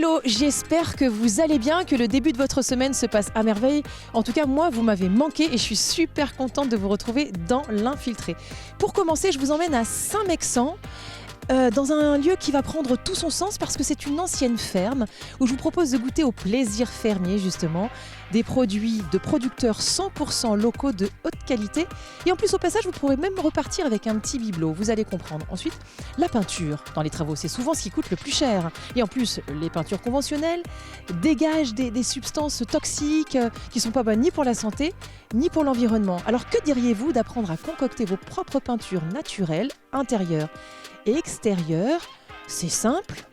Hello, j'espère que vous allez bien, que le début de votre semaine se passe à merveille. En tout cas, moi, vous m'avez manqué et je suis super contente de vous retrouver dans l'Infiltré. Pour commencer, je vous emmène à Saint-Mexant, dans un lieu qui va prendre tout son sens parce que c'est une ancienne ferme où je vous propose de goûter au plaisir fermier justement, des produits de producteurs 100% locaux de haute qualité et en plus au passage vous pourrez même repartir avec un petit bibelot, vous allez comprendre. Ensuite, la peinture dans les travaux c'est souvent ce qui coûte le plus cher et en plus les peintures conventionnelles dégagent des substances toxiques qui ne sont pas bonnes ni pour la santé ni pour l'environnement. Alors que diriez-vous d'apprendre à concocter vos propres peintures naturelles, intérieures et extérieures? C'est simple,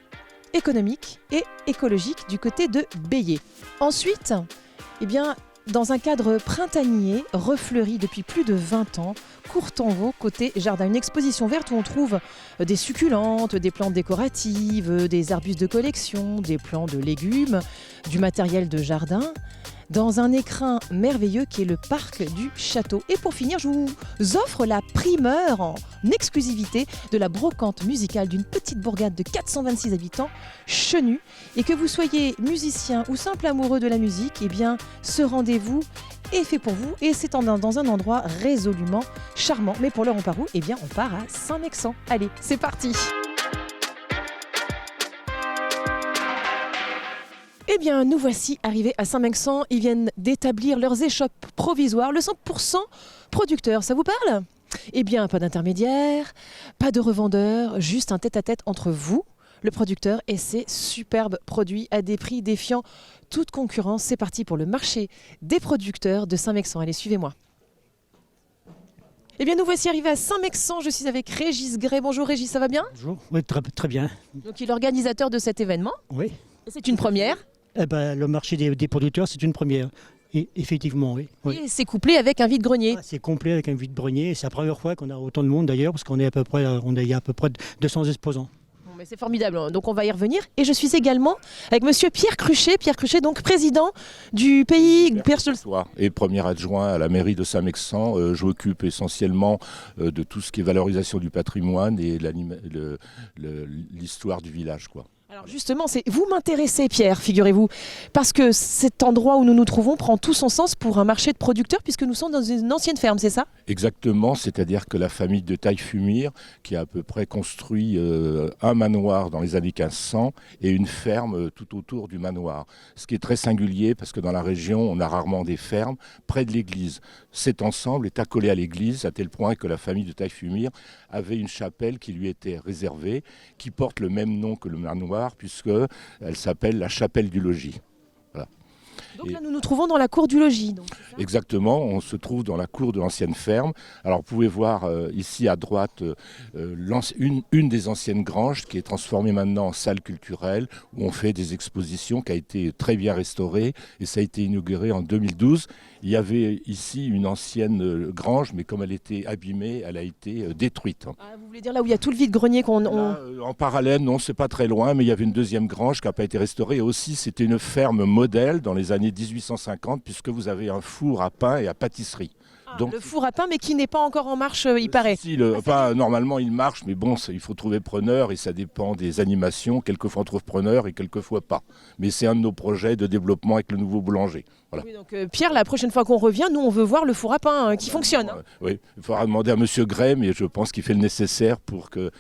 économique et écologique du côté de Bélier. Ensuite, dans un cadre printanier refleuri depuis plus de 20 ans, Courtanvaux côté jardin, une exposition verte où on trouve des succulentes, des plantes décoratives, des arbustes de collection, des plants de légumes, du matériel de jardin, dans un écrin merveilleux qui est le parc du château. Et pour finir, je vous offre la primeur en exclusivité de la brocante musicale d'une petite bourgade de 426 habitants, Chenu. Et que vous soyez musicien ou simple amoureux de la musique, ce rendez-vous est fait pour vous et c'est dans un endroit résolument charmant. Mais pour l'heure, on part où? On part à Saint-Mexant. Allez, c'est parti! Nous voici arrivés à Saint-Mexant. Ils viennent d'établir leurs échoppes provisoires, le 100% producteur. Ça vous parle? Pas d'intermédiaire, pas de revendeur, juste un tête-à-tête entre vous, le producteur, et ses superbes produits à des prix défiant toute concurrence. C'est parti pour le marché des producteurs de Saint-Mexant. Allez, suivez-moi. Nous voici arrivés à Saint-Mexant. Je suis avec Régis Gray. Bonjour Régis, ça va bien? Bonjour, oui, très bien. Donc il est l'organisateur de cet événement. Oui. Et c'est une première. Le marché des producteurs, c'est une première. Et, effectivement, oui. Et c'est couplé avec un vide-grenier. C'est complet avec un vide-grenier. C'est la première fois qu'on a autant de monde d'ailleurs, parce qu'on est il y a à peu près 200 exposants. Mais c'est formidable, donc on va y revenir. Et je suis également avec monsieur Pierre Cruchet. Pierre Cruchet, donc président du pays... Et premier adjoint à la mairie de Saint-Mexant. Je m'occupe essentiellement de tout ce qui est valorisation du patrimoine et l'histoire du village, quoi. Alors justement, vous m'intéressez Pierre, figurez-vous, parce que cet endroit où nous nous trouvons prend tout son sens pour un marché de producteurs puisque nous sommes dans une ancienne ferme, c'est ça? Exactement, c'est-à-dire que la famille de Taille-Fumire, qui a à peu près construit un manoir dans les années 1500 et une ferme tout autour du manoir. Ce qui est très singulier parce que dans la région, on a rarement des fermes près de l'église. Cet ensemble est accolé à l'église à tel point que la famille de Taille-Fumire avait une chapelle qui lui était réservée, qui porte le même nom que le manoir, puisqu'elle s'appelle la chapelle du logis. Voilà. Donc là, nous nous trouvons dans la cour du logis. Donc, exactement, on se trouve dans la cour de l'ancienne ferme. Alors vous pouvez voir ici à droite une des anciennes granges qui est transformée maintenant en salle culturelle où on fait des expositions, qui a été très bien restaurée et ça a été inauguré en 2012. Il y avait ici une ancienne grange, mais comme elle était abîmée, elle a été détruite. Ah, vous voulez dire là où il y a tout le vide-grenier en parallèle, non, c'est pas très loin, mais il y avait une deuxième grange qui n'a pas été restaurée. Et aussi, c'était une ferme modèle dans les années 1850, puisque vous avez un four à pain et à pâtisserie. Donc, le four à pain, mais qui n'est pas encore en marche, il paraît. Si, normalement, il marche, mais bon, il faut trouver preneur et ça dépend des animations. Quelquefois, on trouve preneur et quelquefois pas. Mais c'est un de nos projets de développement avec le nouveau boulanger. Voilà. Oui, donc Pierre, la prochaine fois qu'on revient, nous, on veut voir le four à pain qui fonctionne. Oui, il faudra demander à monsieur Gray, mais je pense qu'il fait le nécessaire pour que,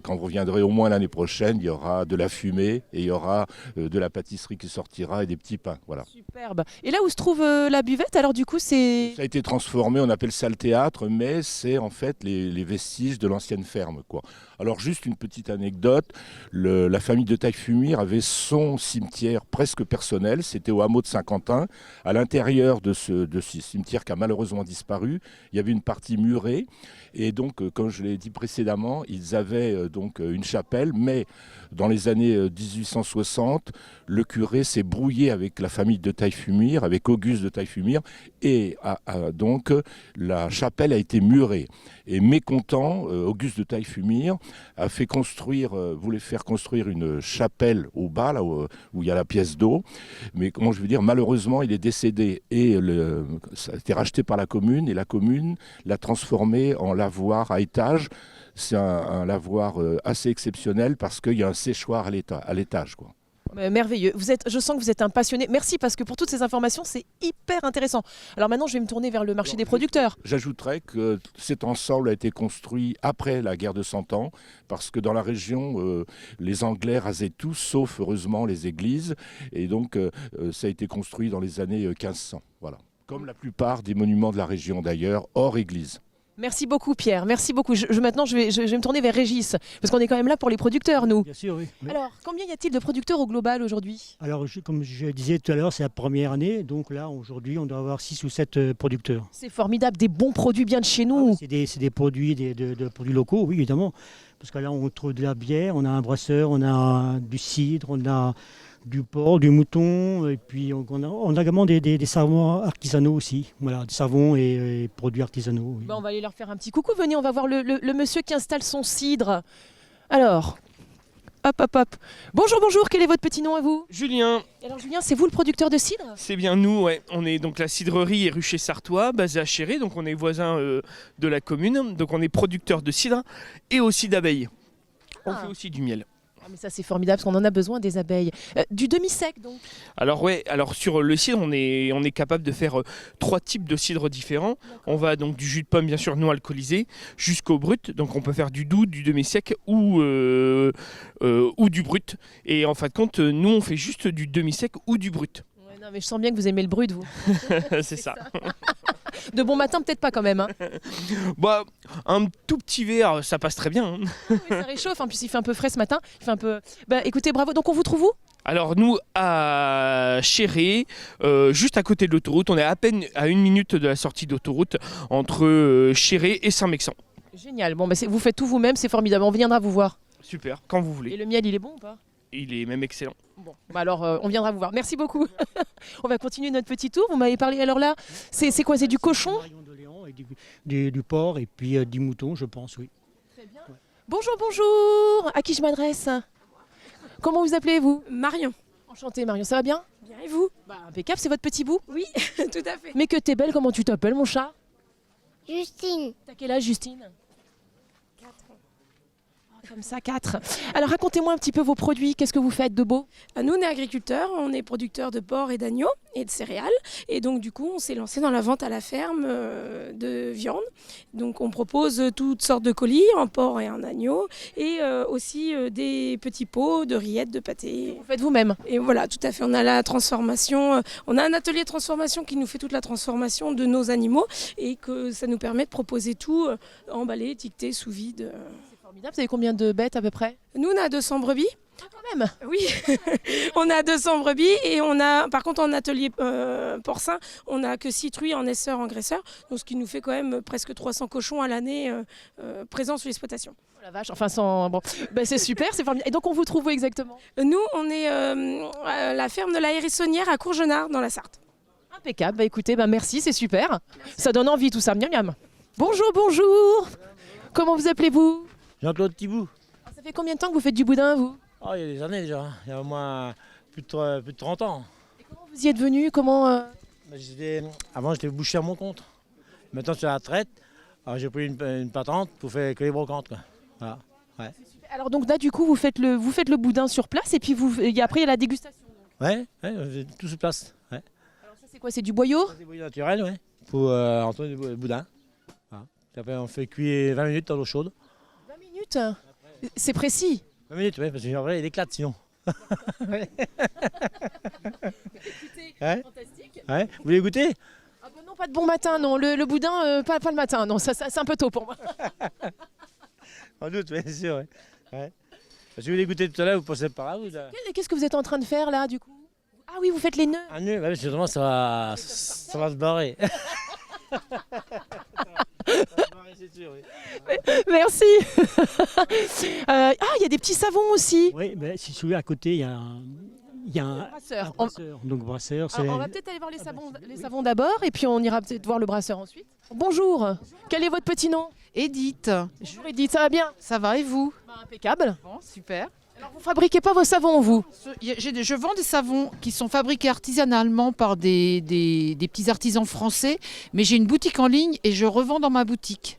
quand vous reviendrez au moins l'année prochaine, il y aura de la fumée et il y aura de la pâtisserie qui sortira et des petits pains. Voilà. Superbe. Et là où se trouve la buvette, alors du coup, c'est... Ça a été transformé, on appelle ça le théâtre, mais c'est en fait les vestiges de l'ancienne ferme, quoi. Alors juste une petite anecdote, la famille de Taille-Fumire avait son cimetière presque personnel, c'était au hameau de Saint-Quentin. À l'intérieur de ce cimetière qui a malheureusement disparu, il y avait une partie murée et donc, comme je l'ai dit précédemment, ils avaient donc une chapelle, mais dans les années 1860, le curé s'est brouillé avec la famille de Taille-Fumire, avec Auguste de Taille-Fumire, et donc la chapelle a été murée. Et mécontent, Auguste de Taille-Fumire voulait faire construire une chapelle au bas, là où il y a la pièce d'eau. Mais comment je veux dire, malheureusement, il est décédé et ça a été racheté par la commune et la commune l'a transformé en lavoir à étage. C'est un lavoir assez exceptionnel parce qu'il y a un séchoir à l'étage, quoi. Merveilleux. Je sens que vous êtes un passionné. Merci parce que pour toutes ces informations, c'est hyper intéressant. Alors maintenant, je vais me tourner vers le marché des producteurs. J'ajouterais que cet ensemble a été construit après la guerre de 100 ans, parce que dans la région, les Anglais rasaient tout, sauf heureusement les églises. Et donc, ça a été construit dans les années 1500. Voilà. Comme la plupart des monuments de la région d'ailleurs, hors église. Merci beaucoup Pierre, merci beaucoup. Maintenant je vais me tourner vers Régis, parce qu'on est quand même là pour les producteurs nous. Bien sûr, oui. Alors combien y a-t-il de producteurs au global aujourd'hui? Alors, comme je disais tout à l'heure, c'est la première année. Donc là, aujourd'hui, on doit avoir 6 ou 7 producteurs. C'est formidable, des bons produits bien de chez nous. C'est des produits, de produits locaux, oui, évidemment. Parce que là, on trouve de la bière, on a un brasseur, on a du cidre, on a du porc, du mouton, et puis on a également des savons artisanaux aussi. Voilà, des savons et produits artisanaux. Oui. On va aller leur faire un petit coucou. Venez, on va voir le monsieur qui installe son cidre. Alors, hop. Bonjour, quel est votre petit nom à vous? Julien, Alors Julien, c'est vous le producteur de cidre? c'est bien nous, ouais. On est donc la cidrerie et rucher sartois, basée à Chéré, donc on est voisins de la commune, donc on est producteur de cidre et aussi d'abeilles. On fait aussi du miel. Ah, mais ça c'est formidable parce qu'on en a besoin des abeilles. Du demi-sec donc? Alors sur le cidre, on est capable de faire 3 types de cidre différents. On va donc du jus de pomme bien sûr non alcoolisé jusqu'au brut. Donc on peut faire du doux, du demi-sec ou du brut. Et en fin de compte, nous on fait juste du demi-sec ou du brut. Ouais, non mais je sens bien que vous aimez le brut vous. C'est ça. De bon matin peut-être pas quand même. Hein. Bah, un tout petit verre, ça passe très bien. Hein. Oui, ça réchauffe, en plus il fait un peu frais ce matin. Il fait un peu... écoutez, bravo. Donc on vous trouve où? Alors nous, à Chéré, juste à côté de l'autoroute, on est à peine à 1 minute de la sortie d'autoroute entre Chéré et Saint-Mexan. Génial, bon, vous faites tout vous-même, c'est formidable, on viendra vous voir. Super, quand vous Et voulez. le miel il est bon ou pas? Il est même excellent. Bon, alors on viendra vous voir. Merci beaucoup. On va continuer notre petit tour. Vous m'avez parlé alors là, c'est quoi? C'est du cochon? De Léon et du porc et puis du mouton, je pense, oui. Très bien. Bonjour. À qui je m'adresse? Comment vous appelez-vous? Marion. Enchantée Marion, ça va bien? Bien et vous? Impeccable, c'est votre petit bout? Oui, tout à fait. Mais que t'es belle, comment tu t'appelles mon chat? Justine, T'as quel âge Justine? 4 ans. Comme ça, 4. Alors racontez-moi un petit peu vos produits, qu'est-ce que vous faites de beau? Nous, on est agriculteurs, on est producteurs de porc et d'agneaux et de céréales. Et donc, du coup, on s'est lancé dans la vente à la ferme de viande. Donc, on propose toutes sortes de colis en porc et en agneau et aussi des petits pots de rillettes, de pâté. Vous faites vous-même? Et voilà, tout à fait. On a la transformation. On a un atelier de transformation qui nous fait toute la transformation de nos animaux et que ça nous permet de proposer tout emballé, étiqueté, sous vide. Formidable, vous avez combien de bêtes à peu près? Nous, on a 200 brebis. Quand même. Oui, on a 200 brebis et on a, par contre, en atelier porcin, on n'a que 6 truies en esseur, engraisseur, donc ce qui nous fait quand même presque 300 cochons à l'année présents sur l'exploitation. Oh la vache, enfin sans... Bon. C'est super, c'est formidable. Et donc on vous trouve où exactement? Nous, on est à la ferme de la Hérissonnière à Courgenard, dans la Sarthe. Impeccable, écoutez, merci, c'est super. Ça donne envie tout ça, miam miam. Bonjour. Comment vous appelez-vous? Jean-Claude Thibault. Ça fait combien de temps que vous faites du boudin, vous? Oh, il y a des années déjà, il y a au moins plus de 30 ans. Et comment vous y êtes venu? Avant j'étais boucher à mon compte. Maintenant je suis à la retraite, alors j'ai pris une patente pour faire que les brocantes. Quoi. Voilà. Ouais. Alors donc là du coup vous faites le boudin sur place et puis après il y a la dégustation. Ouais, tout sur place. Ouais. Alors ça c'est quoi? C'est du boyau? C'est du boyau naturel, ouais. Pour entourner le boudin. Voilà. Puis après on fait cuire 20 minutes dans l'eau chaude. 20 minutes? C'est précis. 20 minutes, oui, parce qu'en vrai il éclate sinon. Écoutez, Ouais. fantastique. Ouais. Vous voulez goûter? Ah bah non, pas de bon matin, non. Le boudin, pas le matin, non, ça c'est un peu tôt pour moi. En doute, oui, c'est sûr. Ouais. Ouais. Si vous voulez goûter tout à l'heure, vous passez par là. Qu'est-ce que vous êtes en train de faire là du coup? Ah oui, vous faites les nœuds. Un nœud, ouais, justement, ça va se barrer. Merci. Il y a des petits savons aussi. Oui, si vous voulez, à côté, il y a un Brasseur. brasseur. Donc brasseur, c'est... On va peut-être aller voir les savons d'abord et puis on ira peut-être voir le brasseur ensuite. Bonjour. Quel est votre petit nom? Edith, Bonjour Edith, ça va bien? ça va et vous? Impeccable. Bon, super. Alors vous fabriquez pas vos savons vous? Je vends des savons qui sont fabriqués artisanalement par des petits artisans français, mais j'ai une boutique en ligne et je revends dans ma boutique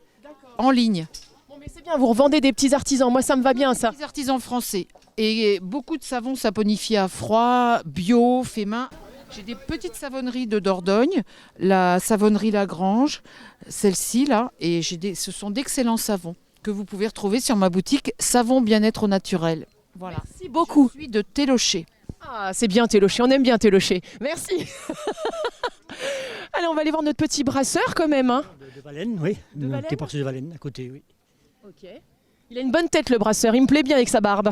en ligne. Bon mais c'est bien, vous revendez des petits artisans, moi ça me va bien ça. Des artisans français. Et beaucoup de savons saponifiés à froid, bio, fait main. J'ai des petites savonneries de Dordogne, la savonnerie Lagrange, celle-ci là, et ce sont d'excellents savons que vous pouvez retrouver sur ma boutique Savon Bien-être au naturel. Voilà. Merci beaucoup. Je suis de Télocher. Ah, c'est bien Télocher, on aime bien Télocher. Merci. Allez, on va aller voir notre petit brasseur quand même. Hein. De Valène, oui. De Un Valène petit brasseur de Valène à côté, oui. Ok. Il a une bonne tête le brasseur, il me plaît bien avec sa barbe.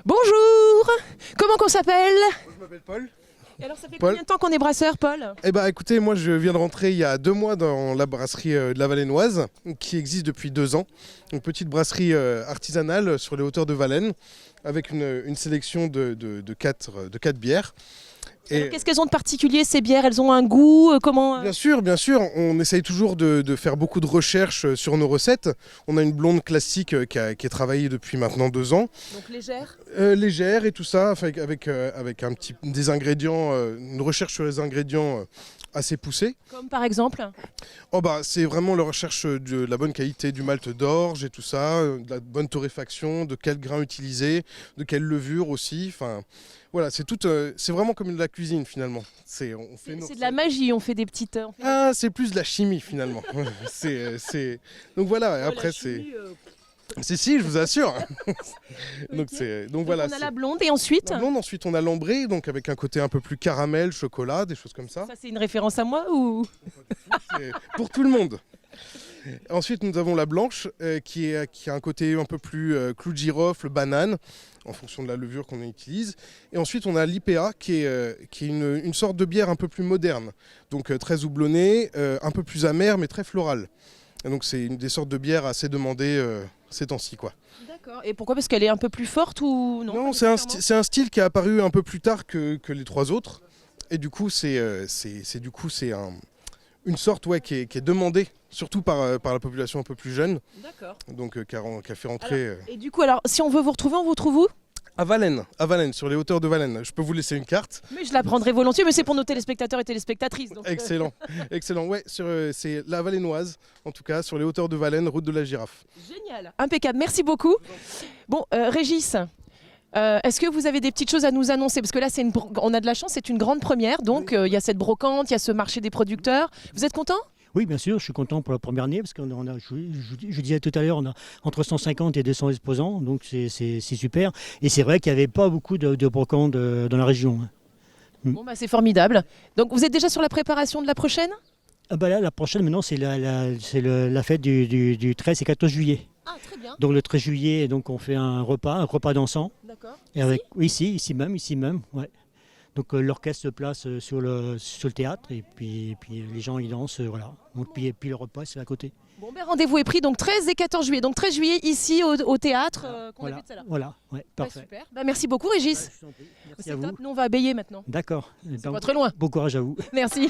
Bonjour. Comment qu'on s'appelle? Je m'appelle Paul. Et alors ça fait Paul. combien de temps qu'on est brasseur, Paul? Eh ben, écoutez, moi je viens de rentrer il y a 2 mois dans la brasserie de la Valennoise, qui existe depuis 2 ans. Une petite brasserie artisanale sur les hauteurs de Valène, avec une sélection de 4 bières. Et qu'est-ce qu'elles ont de particulier ces bières? Elles ont un goût comment Bien sûr, on essaye toujours de faire beaucoup de recherches sur nos recettes. On a une blonde classique qui est travaillée depuis maintenant 2 ans. Donc légère? Légère et tout ça, avec des ingrédients, une recherche sur les ingrédients assez poussée. Comme par exemple? C'est vraiment la recherche de la bonne qualité du malt d'orge et tout ça, de la bonne torréfaction, de quel grain utiliser, de quelle levure aussi. Enfin, voilà, c'est vraiment comme de la cuisine finalement. C'est de la magie, on fait des petites. C'est plus de la chimie finalement. Donc voilà, et après c'est. Si, je vous assure. Okay. donc voilà. On a la blonde et ensuite la blonde, ensuite on a l'ambrée, donc avec un côté un peu plus caramel, chocolat, des choses comme ça. Ça c'est une référence à moi ou? C'est pour tout le monde. Ensuite nous avons la blanche qui a un côté un peu plus clou de girofle, banane, en fonction de la levure qu'on utilise. Et ensuite on a l'IPA qui est une sorte de bière un peu plus moderne, donc très houblonnée, un peu plus amère mais très florale. Et donc c'est une des sortes de bières assez demandées ces temps-ci, quoi. D'accord. Et pourquoi? Parce qu'elle est un peu plus forte ou non? Non, c'est un style qui est apparu un peu plus tard que les 3 autres. Et du coup, c'est une sorte qui est demandée, surtout par la population un peu plus jeune. D'accord. Donc qui a fait rentrer... Et du coup, alors, si on veut vous retrouver, on vous trouve où? À Valène, sur les hauteurs de Valène. Je peux vous laisser une carte. Mais je la prendrai volontiers, mais c'est pour nos téléspectateurs et téléspectatrices. Donc Excellent, excellent. Ouais, c'est la Valennoise, en tout cas, sur les hauteurs de Valène, route de la Girafe. Génial, impeccable, merci beaucoup. Bon, Régis, est-ce que vous avez des petites choses à nous annoncer? Parce que là, on a de la chance, c'est une grande première. Donc, il y a cette brocante, il y a ce marché des producteurs. Vous êtes content? Oui, bien sûr, je suis content pour la première année parce qu'on a, je disais tout à l'heure, on a entre 150 et 200 exposants, donc c'est super. Et c'est vrai qu'il n'y avait pas beaucoup de brocantes dans la région. Bon, c'est formidable. Donc, vous êtes déjà sur la préparation de la prochaine? Là, la prochaine, maintenant, c'est la fête du 13 et 14 juillet. Ah, très bien. Donc, le 13 juillet, donc, on fait un repas dansant. D'accord. Et avec, ici même, ouais. Donc l'orchestre se place sur le théâtre et puis les gens ils dansent, voilà. Donc, puis le repas c'est à côté. Bon, rendez-vous est pris, donc 13 et 14 juillet. Donc 13 juillet ici au théâtre qu'on a vu tout à l'heure. Voilà, ouais, parfait. Super. Merci beaucoup Régis. Merci C'est à vous. top. Nous on va bailler maintenant. D'accord. C'est pas très loin. Bon courage à vous. Merci.